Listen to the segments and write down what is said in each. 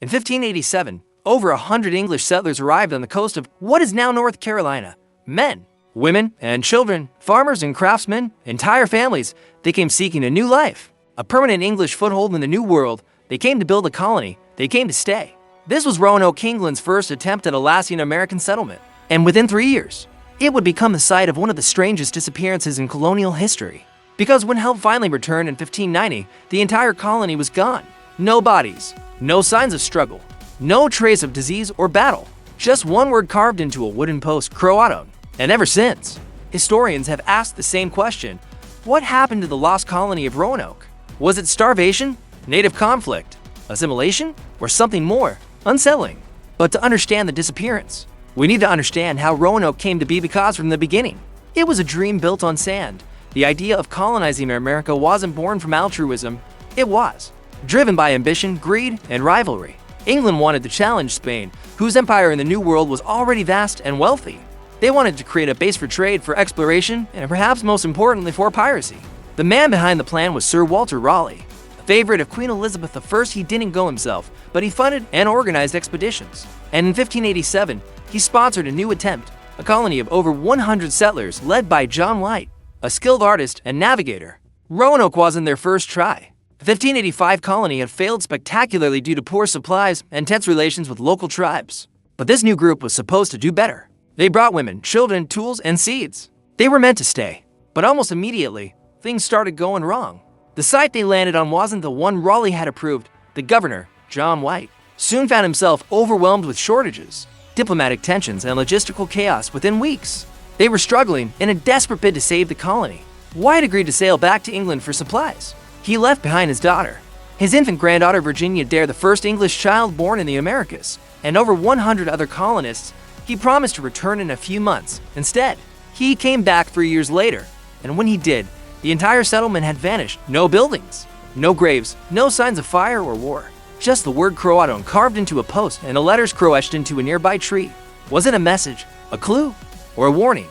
In 1587, over 100 English settlers arrived on the coast of what is now North Carolina. Men, women, and children, farmers and craftsmen, entire families, they came seeking a new life, a permanent English foothold in the New World. They came to build a colony. They came to stay. This was Roanoke, England's first attempt at a lasting American settlement, and within 3 years, it would become the site of one of the strangest disappearances in colonial history. Because when help finally returned in 1590, the entire colony was gone. No bodies, no signs of struggle, no trace of disease or battle, just one word carved into a wooden post, CROATOAN. And ever since, historians have asked the same question: what happened to the lost colony of Roanoke? Was it starvation, native conflict, assimilation, or something more unsettling? But to understand the disappearance, we need to understand how Roanoke came to be, because from the beginning, it was a dream built on sand. The idea of colonizing America wasn't born from altruism. It was driven by ambition, greed, and rivalry. England wanted to challenge Spain, whose empire in the New World was already vast and wealthy. They wanted to create a base for trade, for exploration, and perhaps most importantly for piracy. The man behind the plan was Sir Walter Raleigh. A favorite of Queen Elizabeth I, he didn't go himself, but he funded and organized expeditions. And in 1587, he sponsored a new attempt, a colony of over 100 settlers led by John White, a skilled artist and navigator. Roanoke wasn't their first try. The 1585 colony had failed spectacularly due to poor supplies and tense relations with local tribes. But this new group was supposed to do better. They brought women, children, tools, and seeds. They were meant to stay. But almost immediately, things started going wrong. The site they landed on wasn't the one Raleigh had approved. The governor, John White, soon found himself overwhelmed with shortages, diplomatic tensions, and logistical chaos within weeks. They were struggling in a desperate bid to save the colony. White agreed to sail back to England for supplies. He left behind his daughter, his infant granddaughter Virginia Dare, the first English child born in the Americas, and over 100 other colonists. He promised to return in a few months. Instead, he came back 3 years later, and when he did, the entire settlement had vanished. No buildings, no graves, no signs of fire or war. Just the word CROATOAN carved into a post and the letters crow etched into a nearby tree. Was it a message, a clue, or a warning?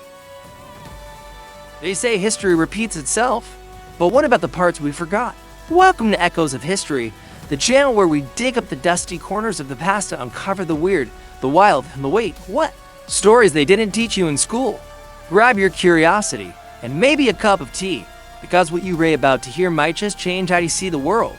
They say history repeats itself, but what about the parts we forgot? Welcome to Echoes of History, the channel where we dig up the dusty corners of the past to uncover the weird, the wild, and the wait, what? Stories they didn't teach you in school. Grab your curiosity and maybe a cup of tea, because what you're about to hear might just change how you see the world.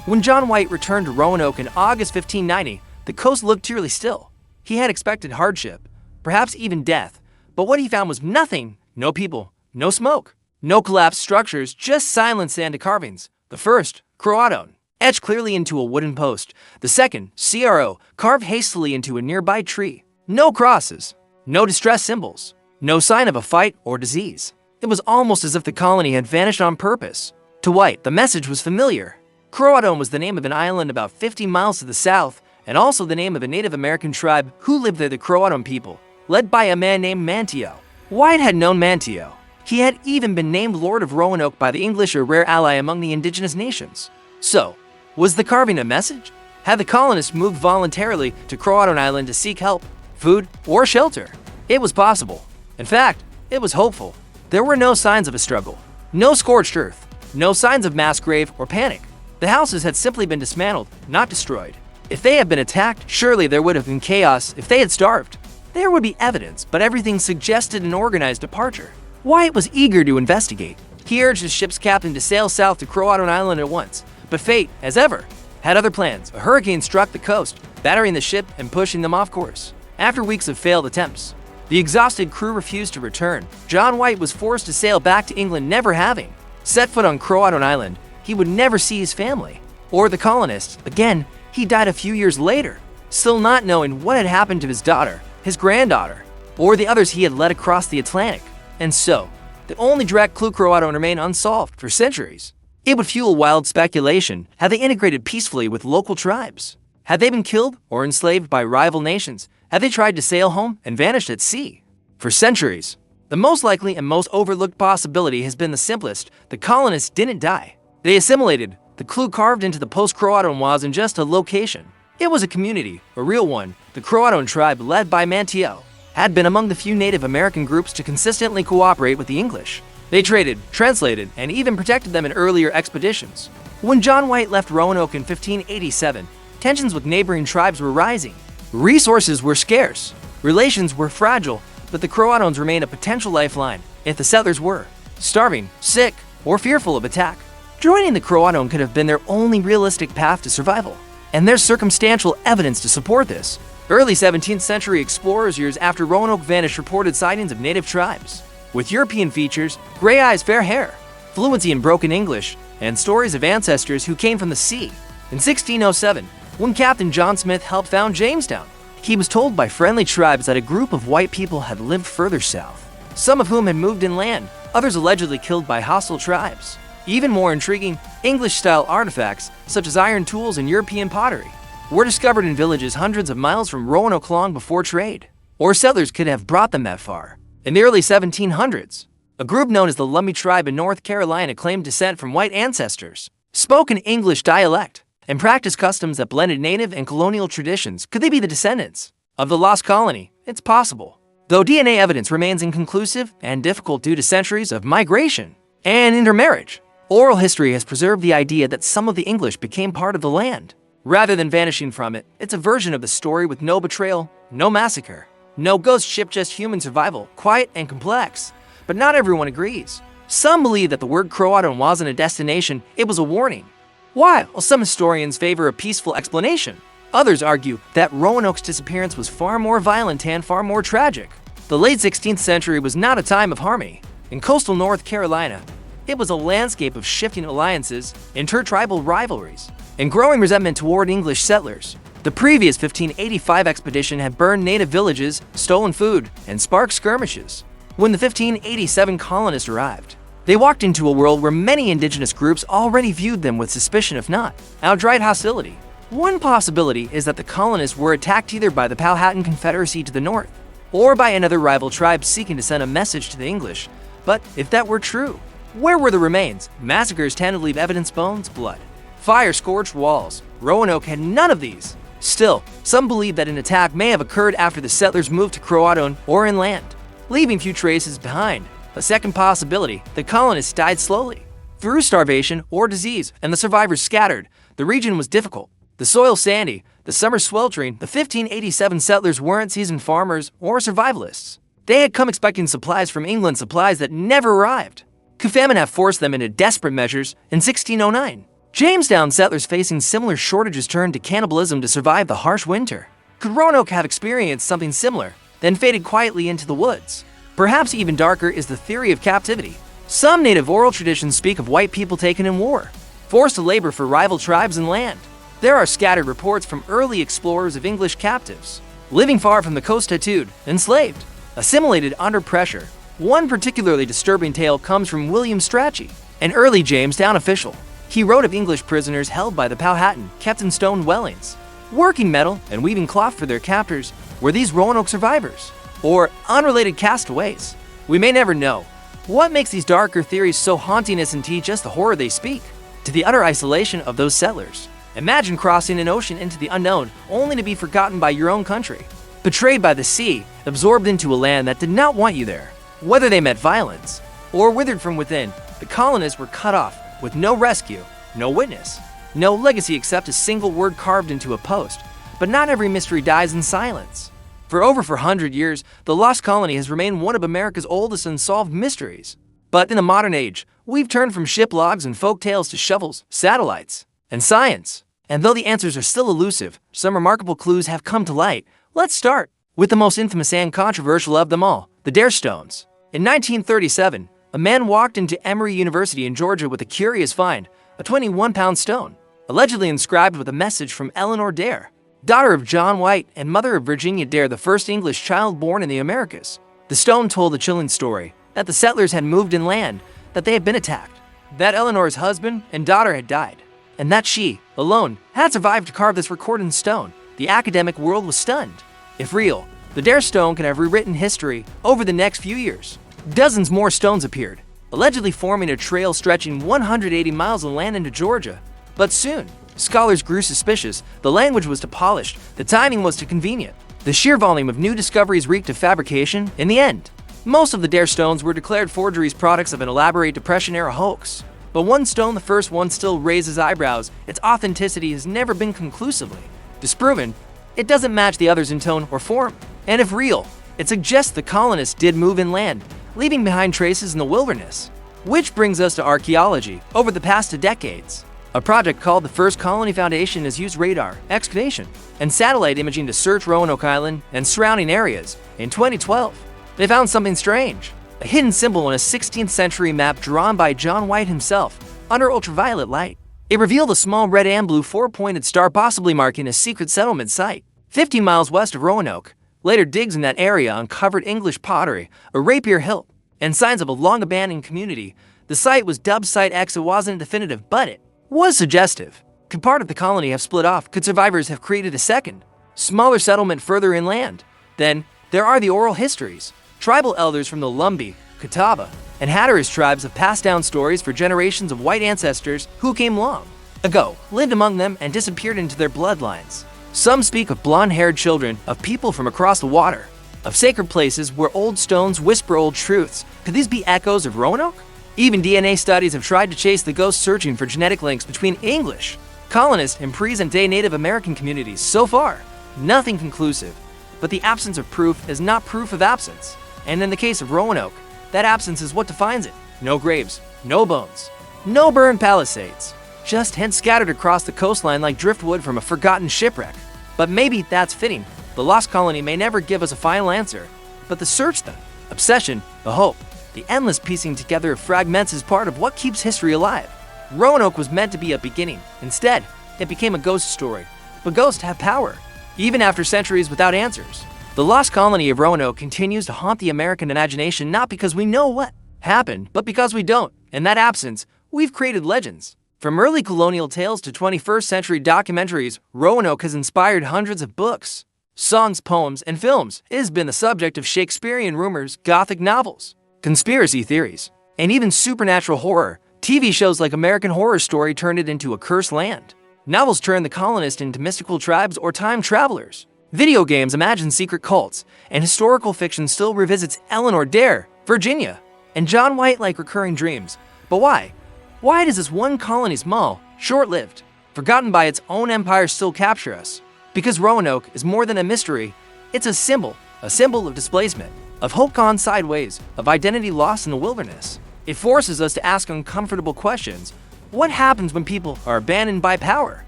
When John White returned to Roanoke in August 1590, the coast looked eerily still. He had expected hardship, perhaps even death, but what he found was nothing. No people, no smoke, no collapsed structures, just silent sand carvings. The first, CROATOAN, etched clearly into a wooden post. The second, CRO, carved hastily into a nearby tree. No crosses, no distress symbols, no sign of a fight or disease. It was almost as if the colony had vanished on purpose. To White, the message was familiar. CROATOAN was the name of an island about 50 miles to the south, and also the name of a Native American tribe who lived there, the CROATOAN people, led by a man named Manteo. White had known Manteo. He had even been named Lord of Roanoke by the English, a rare ally among the indigenous nations. So, was the carving a message? Had the colonists moved voluntarily to CROATOAN Island to seek help, food, or shelter? It was possible. In fact, it was hopeful. There were no signs of a struggle, no scorched earth, no signs of mass grave or panic. The houses had simply been dismantled, not destroyed. If they had been attacked, surely there would have been chaos. If they had starved, there would be evidence, but everything suggested an organized departure. White was eager to investigate. He urged his ship's captain to sail south to CROATOAN Island at once. But fate, as ever, had other plans. A hurricane struck the coast, battering the ship and pushing them off course. After weeks of failed attempts, the exhausted crew refused to return. John White was forced to sail back to England, never having set foot on CROATOAN Island. He would never see his family or the colonists again. He died a few years later, still not knowing what had happened to his daughter, his granddaughter, or the others he had led across the Atlantic. And so, the only direct clue, CROATOAN remained unsolved for centuries. It would fuel wild speculation. Had they integrated peacefully with local tribes? Had they been killed or enslaved by rival nations? Had they tried to sail home and vanished at sea? For centuries, the most likely and most overlooked possibility has been the simplest. The colonists didn't die. They assimilated. The clue carved into the post-CROATOAN wasn't just a location. It was a community, a real one. The CROATOAN tribe, led by Manteo, had been among the few Native American groups to consistently cooperate with the English. They traded, translated, and even protected them in earlier expeditions. When John White left Roanoke in 1587, Tensions with neighboring tribes were rising. Resources were scarce. Relations were fragile, but the CROATOANs remained a potential lifeline if the settlers were starving, sick, or fearful of attack. Joining the CROATOAN could have been their only realistic path to survival, and there's circumstantial evidence to support this. Early 17th century explorers years after Roanoke vanished reported sightings of native tribes, with European features, gray eyes, fair hair, fluency in broken English, and stories of ancestors who came from the sea. In 1607, when Captain John Smith helped found Jamestown, he was told by friendly tribes that a group of white people had lived further south, some of whom had moved inland, others allegedly killed by hostile tribes. Even more intriguing, English-style artifacts, such as iron tools and European pottery, were discovered in villages hundreds of miles from Roanoke long before trade, or settlers could have brought them that far. In the early 1700s, a group known as the Lumbee tribe in North Carolina claimed descent from white ancestors, spoke an English dialect, and practiced customs that blended native and colonial traditions. Could they be the descendants of the lost colony? It's possible, though DNA evidence remains inconclusive and difficult due to centuries of migration and intermarriage. Oral history has preserved the idea that some of the English became part of the land, rather than vanishing from it. It's a version of the story with no betrayal, no massacre, no ghost ship, just human survival, quiet and complex. But not everyone agrees. Some believe that the word CROATOAN wasn't a destination, it was a warning. While some historians favor a peaceful explanation, others argue that Roanoke's disappearance was far more violent and far more tragic. The late 16th century was not a time of harmony. In coastal North Carolina, it was a landscape of shifting alliances, intertribal rivalries, and growing resentment toward English settlers. The previous 1585 expedition had burned native villages, stolen food, and sparked skirmishes. When the 1587 colonists arrived, they walked into a world where many indigenous groups already viewed them with suspicion, if not outright hostility. One possibility is that the colonists were attacked either by the Powhatan Confederacy to the north, or by another rival tribe seeking to send a message to the English. But if that were true, where were the remains? Massacres tend to leave evidence: bones, blood, fire, scorched walls. Roanoke had none of these. Still, some believe that an attack may have occurred after the settlers moved to CROATOAN or inland, leaving few traces behind. A second possibility, the colonists died slowly, through starvation or disease, and the survivors scattered. The region was difficult, the soil sandy, the summer sweltering. The 1587 settlers weren't seasoned farmers or survivalists. They had come expecting supplies from England, supplies that never arrived. Could famine have forced them into desperate measures in 1609? Jamestown settlers facing similar shortages turned to cannibalism to survive the harsh winter. Could Roanoke have experienced something similar, then faded quietly into the woods? Perhaps even darker is the theory of captivity. Some native oral traditions speak of white people taken in war, forced to labor for rival tribes and land. There are scattered reports from early explorers of English captives, living far from the coast, tattooed, enslaved, assimilated under pressure. One particularly disturbing tale comes from William Strachey, an early Jamestown official. He wrote of English prisoners held by the Powhatan, kept in stone dwellings, working metal and weaving cloth for their captors. Were these Roanoke survivors, or unrelated castaways? We may never know. What makes these darker theories so haunting isn't just the horror they speak, to the utter isolation of those settlers. Imagine crossing an ocean into the unknown, only to be forgotten by your own country, betrayed by the sea, absorbed into a land that did not want you there. Whether they met violence or withered from within, the colonists were cut off, with no rescue, no witness, no legacy except a single word carved into a post. But not every mystery dies in silence. For over 400 years, the lost colony has remained one of America's oldest unsolved mysteries. But in the modern age, we've turned from ship logs and folk tales to shovels, satellites, and science. And though the answers are still elusive, some remarkable clues have come to light. Let's start with the most infamous and controversial of them all, the Dare Stones. In 1937, a man walked into Emory University in Georgia with a curious find, a 21-pound stone, allegedly inscribed with a message from Eleanor Dare, daughter of John White and mother of Virginia Dare, the first English child born in the Americas. The stone told a chilling story, that the settlers had moved inland, that they had been attacked, that Eleanor's husband and daughter had died, and that she, alone, had survived to carve this recorded stone. The academic world was stunned. If real, the Dare Stone could have rewritten history over the next few years. Dozens more stones appeared, allegedly forming a trail stretching 180 miles inland into Georgia. But soon, scholars grew suspicious. The language was too polished, the timing was too convenient. The sheer volume of new discoveries reeked of fabrication. In the end, most of the Dare Stones were declared forgeries, products of an elaborate Depression-era hoax. But one stone, the first one, still raises eyebrows. Its authenticity has never been conclusively disproven. It doesn't match the others in tone or form. And if real, it suggests the colonists did move inland, leaving behind traces in the wilderness. Which brings us to archaeology. Over the past 2 decades, a project called the First Colony Foundation has used radar, excavation, and satellite imaging to search Roanoke Island and surrounding areas. In 2012, they found something strange. A hidden symbol on a 16th century map drawn by John White himself under ultraviolet light. It revealed a small red and blue 4-pointed star, possibly marking a secret settlement site 15 miles west of Roanoke. Later digs in that area uncovered English pottery, a rapier hilt, and signs of a long-abandoned community. The site was dubbed Site X. It wasn't definitive, but it was suggestive. Could part of the colony have split off? Could survivors have created a second, smaller settlement further inland? Then, there are the oral histories. Tribal elders from the Lumbee, Catawba, and Hatteras tribes have passed down stories for generations of white ancestors who came long ago, lived among them, and disappeared into their bloodlines. Some speak of blonde-haired children, of people from across the water, of sacred places where old stones whisper old truths. Could these be echoes of Roanoke? Even DNA studies have tried to chase the ghosts, searching for genetic links between English colonists and present-day Native American communities. So far, nothing conclusive. But the absence of proof is not proof of absence. And in the case of Roanoke, that absence is what defines it. No graves, no bones, no burned palisades, just heads scattered across the coastline like driftwood from a forgotten shipwreck. But maybe that's fitting. The lost colony may never give us a final answer, but the search, the obsession, the hope, the endless piecing together of fragments is part of what keeps history alive. Roanoke was meant to be a beginning. Instead, it became a ghost story. But ghosts have power, even after centuries without answers. The lost colony of Roanoke continues to haunt the American imagination, not because we know what happened, but because we don't. In that absence, we've created legends. From early colonial tales to 21st century documentaries, Roanoke has inspired hundreds of books, songs, poems, and films. It has been the subject of Shakespearean rumors, Gothic novels, conspiracy theories, and even supernatural horror. TV shows like American Horror Story turned it into a cursed land. Novels turned the colonists into mystical tribes or time travelers. Video games imagine secret cults, and historical fiction still revisits Eleanor Dare, Virginia, and John White like recurring dreams. But why? Why does this one colony, small, short-lived, forgotten by its own empire, still capture us? Because Roanoke is more than a mystery. It's a symbol of displacement, of hope gone sideways, of identity lost in the wilderness. It forces us to ask uncomfortable questions. What happens when people are abandoned by power?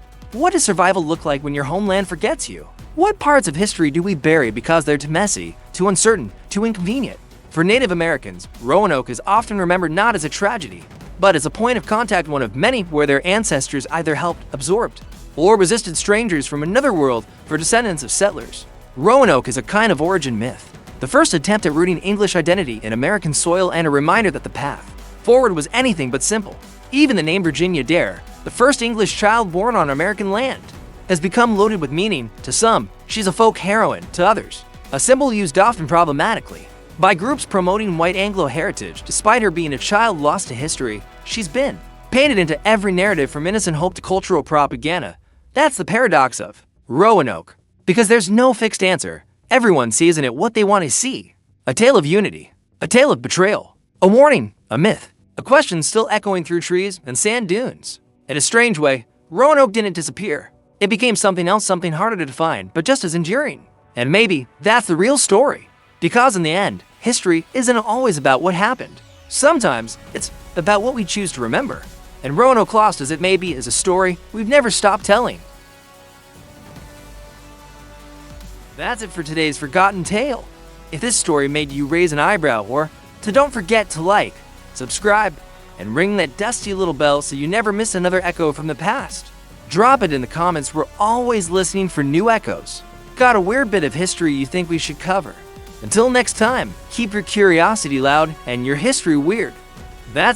What does survival look like when your homeland forgets you? What parts of history do we bury because they're too messy, too uncertain, too inconvenient? For Native Americans, Roanoke is often remembered not as a tragedy, but as a point of contact, one of many where their ancestors either helped, absorbed, or resisted strangers from another world. For descendants of settlers, Roanoke is a kind of origin myth, the first attempt at rooting English identity in American soil, and a reminder that the path forward was anything but simple. Even the name Virginia Dare, the first English child born on American land, has become loaded with meaning. To some, she's a folk heroine. To others, a symbol used often problematically by groups promoting white Anglo heritage. Despite her being a child lost to history, she's been painted into every narrative, from innocent hope to cultural propaganda. That's the paradox of Roanoke. Because there's no fixed answer, everyone sees in it what they want to see. A tale of unity, a tale of betrayal, a warning, a myth, a question still echoing through trees and sand dunes. In a strange way, Roanoke didn't disappear. It became something else, something harder to define, but just as enduring. And maybe that's the real story. Because in the end, history isn't always about what happened. Sometimes it's about what we choose to remember. And Roanoke, lost as it may be, is a story we've never stopped telling. That's it for today's Forgotten Tale. If this story made you raise an eyebrow, don't forget to like, subscribe, and ring that dusty little bell so you never miss another echo from the past. Drop it in the comments. We're always listening for new echoes. Got a weird bit of history you think we should cover? Until next time, keep your curiosity loud and your history weird. That's it.